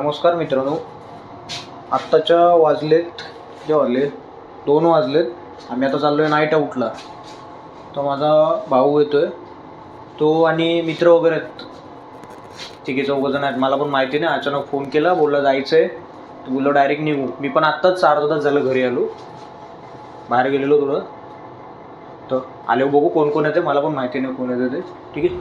नमस्कार मित्रांनो, आत्ताच्या वाजलेत 2 वाजलेत. आम्ही आता चाललो आहे नाईट आऊटला. तो माझा भाऊ येतो आहे, तो आणि मित्र वगैरे आहेत, 3-4 आहेत. मला पण माहिती नाही, अचानक फोन केला, बोलला जायचं आहे. तो बोललो डायरेक्ट निघू. मी पण आत्ताच 4 तास झालं घरी आलो, बाहेर गेलेलो थोडं. तर आले बघू कोण कोण येते, मला पण माहिती नाही कोण येते ते. ठीक आहे,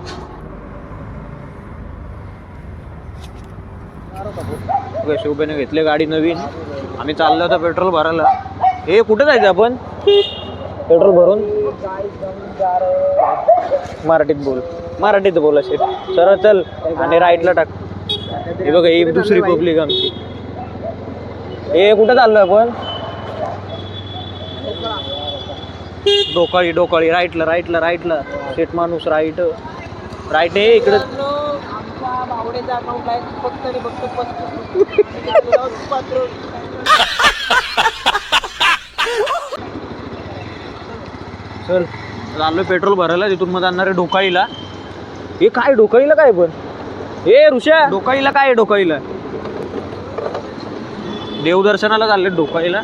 शुभेने घेतले गाडी नवीन. आम्ही चाललो होतो पेट्रोल भरायला. हे कुठे जायचं आपण पेट्रोल भरून? मराठीत बोल असेल. सरळ चल आणि राईटला टाक. हे बघा, ही दुसरी पब्लिक आमची. हे कुठे चाललोय आपण? डोकाळी राईटला सेट माणूस राईट आहे इकडे. चल चाललोय पेट्रोल भरायला. तिथून मग जाणार आहे डोकाळीला. हे काय डोकाळीला काय पण? हे ऋषा, डोकाळीला काय आहे? डोकाळीला देवदर्शनाला चालले डोकाळीला.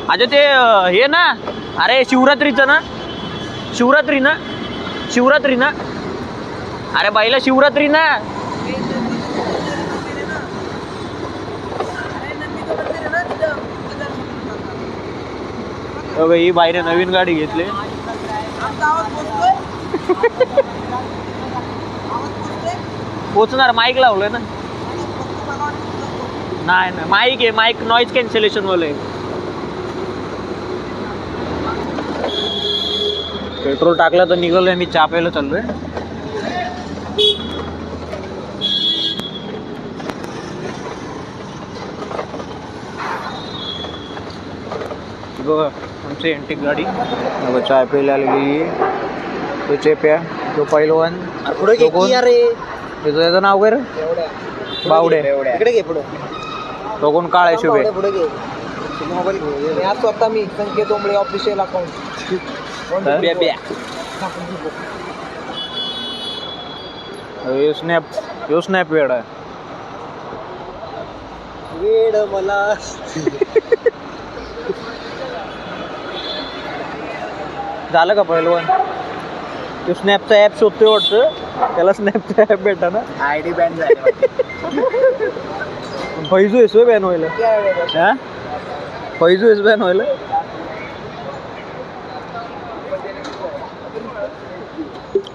अच्छा ते हे ना, अरे शिवरात्रीचं ना, शिवरात्री ना अरे बाईला शिवरात्री ना. ही बाईने नवीन गाडी घेतली. पोचणार, माईक लावलंय ना. नाही माईक आहे, माईक नॉईज कॅन्सलेशन वाले. पेट्रोल टाकलं तर निघालोय. मी चहा प्यायला चाललोय. आमची एंटिक गाडी चहा प्यायला आलेली. तो चेप्या, तो पहिलवान. त्याचं नाव काय रे? बावडे. तो कोण? काळ आहे शुभे. स्वतः मी संकेत ओंबळे, ऑफिशियल अकाउंट. स्नॅप वेड आहे. वेड मला झालं का पहिलवान? तो स्नॅपचा ॲप शोधतोय वाटतं, त्याला स्नॅपचा ॲप भेटा ना. आयडी बॅन झाली. फैजू आहेस बॅन व्हायला. हा, फैजू आहेस बॅन व्हायला.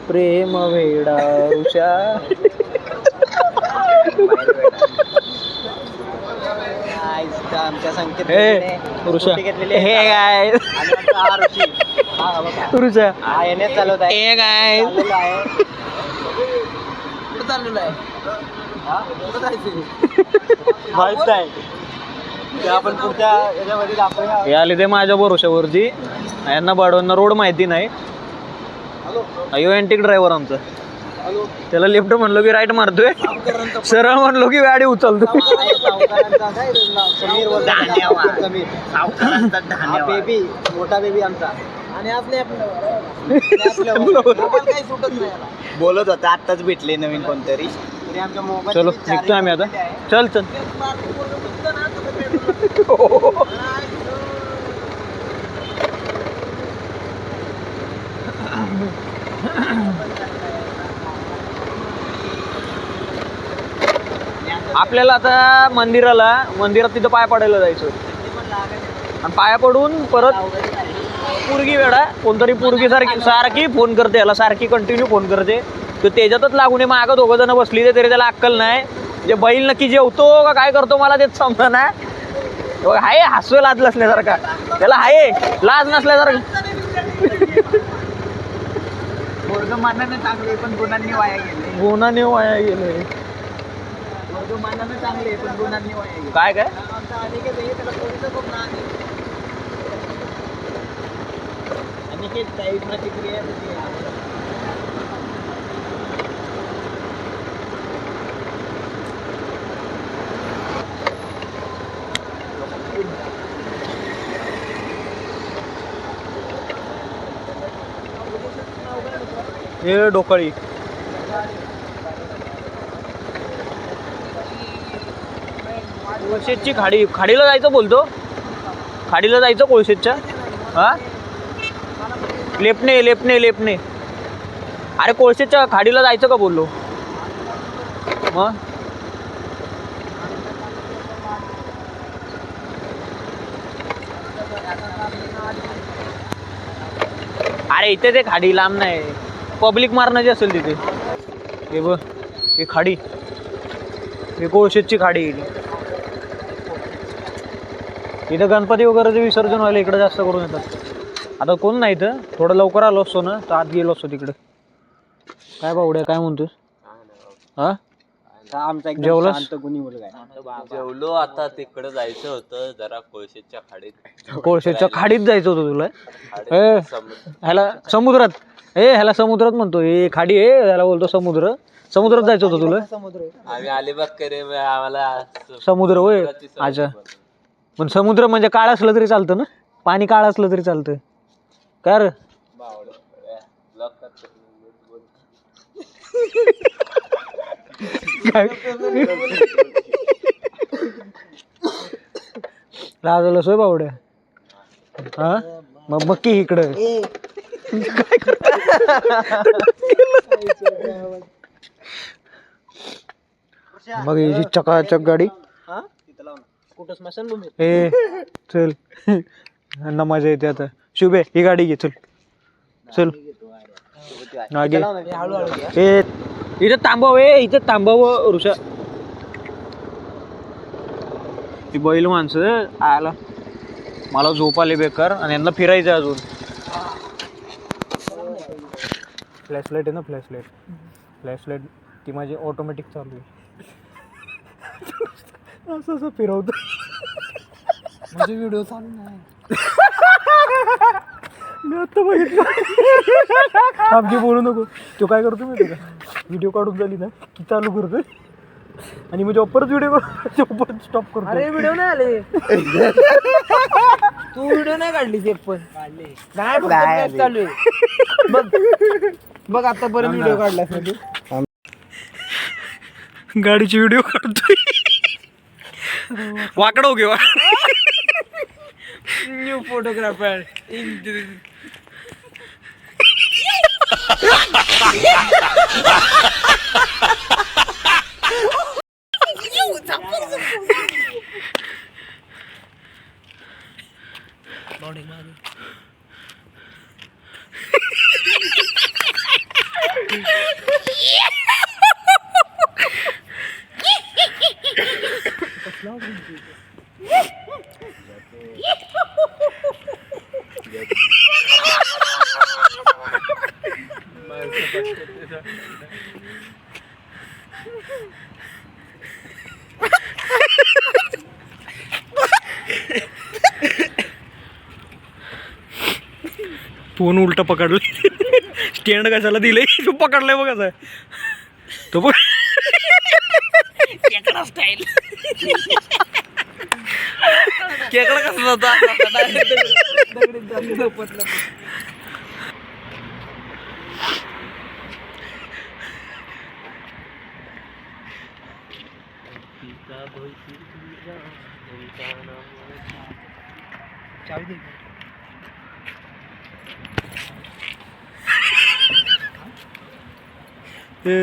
प्रेम वेडा ऋषा. आमच्या संकेत ऋषा हे काय ऋषा चालवत आहे. हे काय कुठं चाललेलं आहे? माहित नाही. ते आपण पुढच्या याच्यामध्ये दाखवूया. हे आले ते माझ्या भरोशावरती. यांना बाडवांना रोड माहिती नाही. अयो एंटिक ड्रायव्हर आमचा. त्याला लेफ्ट म्हणलो की राईट मारतोय, सरळ म्हणलो की गाडी उचलतोय. बेबी, मोठा बेबी आमचा. आणि आपले काही सुटत नाही. बोलत होता आत्ताच भेटले नवीन कोणतरी. आमच्या मोबाईल. चलो निघतोय आम्ही आता. चल आपल्याला आता मंदिरात तिथं पाय पडायला जायचं. आणि पाया पडून परत पोरगी वेडा कोणतरी पोरगी सारखी फोन करते याला, सारखी कंटिन्यू फोन करते. तो त्याच्यातच लागून आहे. मागं 2 जण बसली तरी त्याला अक्कल नाही. जे बैल नक्की जेवतो का काय करतो मला तेच समजा ना. हाय हसवे लाज नसल्यासारखा, त्याला हाय लाज नसल्यासारखा. मानाने चांगले पण गुणांनी वाया गेले. मानाने चांगले पण गुणांनी वाया गेले. काय अनिकेत काही प्रतिक्रिया. हे डोकाळी. कोळशेतची खाडीला जायचं बोलतो. खाडीला जायचं कोळशेतच्या. हा लेपणे. अरे कोळशेच्या खाडीला जायचं का बोललो मग. अरे इथे ते खाडी लांब नाही, पब्लिक मारण्याची असेल तिथे. हे बघ ही खाडी, ही कोळशेतची खाडी. इथं गणपती वगैरे विसर्जन व्हायला इकडे जास्त करून येतात. आता कोण नाही इथं, थोडं लवकर आलो असतो ना तर आत गेलो असतो तिकडे. काय बावड्या काय म्हणतोस? हा आमचा एकदम जेवलास? शांत गुणी मुलगा आहे. जेवलो. आता तिकडे जायचं होतं जरा कोळशेच्या खाडीत. कोळशेच्या खाडीत जायचं होतं तुला. ह्याला समुद्रात, ह्याला समुद्रात म्हणतो. हे खाडी आहे, ह्याला बोलतो समुद्र. समुद्रात जायचं होतं तुला. आम्ही अलिबाग करे आम्हाला समुद्र होय. अच्छा, पण समुद्र म्हणजे काळ असलं तरी चालतं ना, पाणी काळ असलं तरी चालतं. काय रे लाजलं सोय बावड्या. हा मग बघ की इकडं मग ही चकाचक गाडी. कुठं स्मशानभूमी? ए चल यांना मजा येते आता. शुभे ही गाडी घे, चल नागे. ए इथं थांबव, इथं थांबव ऋषा. ती बैल माणसं आला, मला झोप आली बेकार आणि यांना फिरायचं अजून. फ्लॅशलाईट आहे ना, फ्लॅशलाईट ती माझी ऑटोमॅटिक चालू आहे. असं फिरवतो म्हणजे व्हिडिओ चालू नाही. मी आता बघितलं. आमची बोलू नको. तो काय करतो मी तुला, व्हिडिओ काढून झाली ना की चालू करतोय आणि म्हणजे परत व्हिडिओ स्टॉप करतो. अरे व्हिडिओ नाही आले. तू व्हिडिओ नाही काढली एक पण? नाही चालू आहे. बघ आतापर्यंत व्हिडिओ काढलास ना तू. गाडीची व्हिडिओ काढतोय. वाकडं हो घेवा. New photographer. फोन उलटा पकडला. स्टँड कशाला दिलंय, तू पकडलाय बघ कसा तो बघ. केकडा स्टाईल. केकडा कसा होता.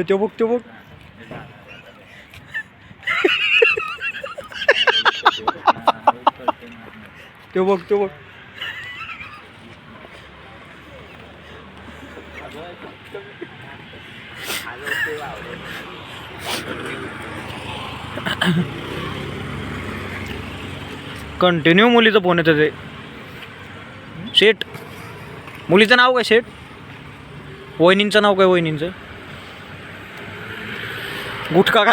तो बघ तो बघ. तो बघ तो बघ. कंटिन्यू मुलीचं फोन येतं ते. शेट मुलीचं नाव काय शेट? वहिनींचं नाव काय? वहिनींचं गुटखा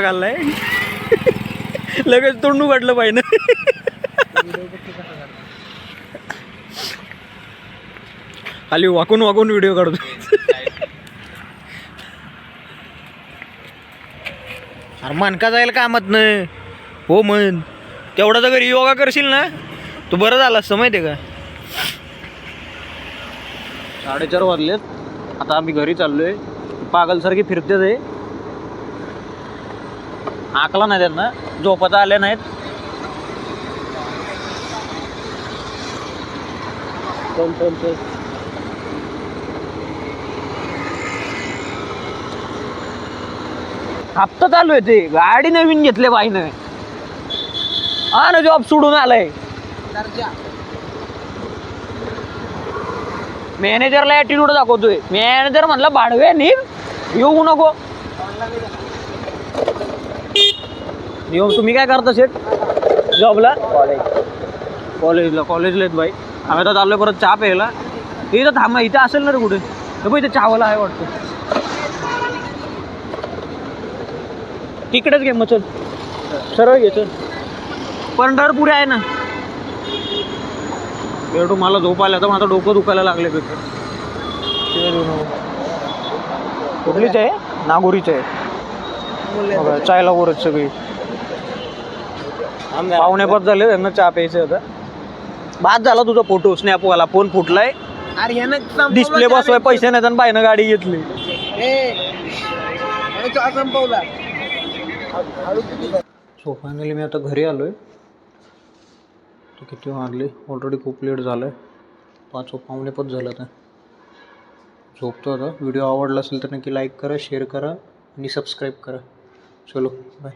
खाल्लाय. लगेच तोंड उघडलं पाहिजे. खाली वाकून व्हिडिओ काढतो. अरे मनका जायला कामात नाही हो. मन तेवढा जर घरी योगा करशील ना तू बरं झाला असतं माहिती आहे का. 4:30 वाजलेत. आता आम्ही घरी चाललोय. पागलसारखी फिरते ते. आकला नाही त्यांना, झोपता आले नाहीत. हप्ता चालू आहे ते, गाडी नवीन घेतले बाईनं. हा ना, जॉब सोडून आलाय. मॅनेजरला ऍटिट्यूड दाखवतोय. मॅनेजर म्हणला भाडवे नी येऊ नको. येऊ तुम्ही काय करता शेट जॉबला? कॉलेजला आहेत बाई. आम्ही आता चाललोय परत चहा प्यायला. इथं थांबा, इथं असेल ना रे कुठे? इथं चहावाला आहे वाटतं. तिकडेच घे मग, चल सरळ घे, चल. पंढरपूर आहे ना. बेटू मला झोप आल्या तर माझं डोकं दुखायला लागले. कुठलीच आहे? नागोरीच आहे. चायला वरच सगळी पाहुणे पद झाले, त्यांना चहा प्यायचं होता. बाद झाला तुझा फोटो स्नॅपवाला. फोन फुटलाय, डिस्प्ले बसवाय पैसे नाही, बाईनं गाडी घेतली. सो फायनली मी आता घरी आलोय. तर किती वाजले? ऑलरेडी खूप लेट झालंय. 5:15 झालं. आता झोपतो. आता व्हिडिओ आवडला असेल तर नक्की लाईक करा, शेअर करा आणि सबस्क्राईब करा. चलो बाय.